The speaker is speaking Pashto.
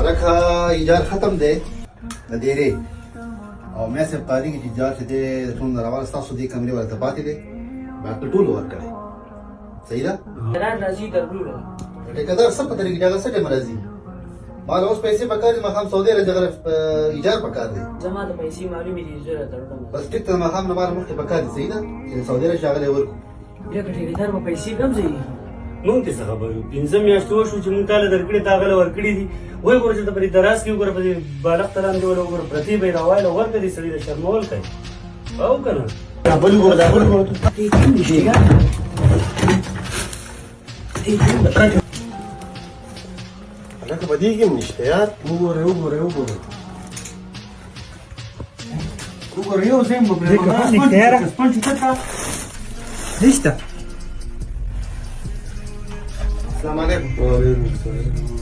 لکه ایجار ختم دی د ډیرې او مې سه قاضي کې ایجار چې دی څون راوړل تاسو دې کمرې ورته پاتې دی باقي ټول ورکړي صحیح ده قرار راځي درلوله ټیکدار څه په طریقې جګه څه ټیم راځي مال اوس پیسې پکاري مخام سعودي راځي ایجار پکار دی زما د پیسې معلومې دي زه درلوم بس ټیک ته مخام نه مال مخکې پکار دی صحیح ده چې سعودي راځي هغه ورکو بیا که ټیکدار په پیسې کم ځي مونږ ته څه خبرو 15 میاشتې وشو چې مونږ تاله درکړې تا غله ورکړې دي وای ګوره چې ته پرې دراز کې وګوره پرې بالغ تران دی وګوره پرتی به راوایله ورکړې دي سړي د شرمول کوي او که نه بل ګوره دا بل ګوره هلکه په دې کې هم نشته یار وګوره یو ځای مو پرې سپنج پټه نشته السلام علیکم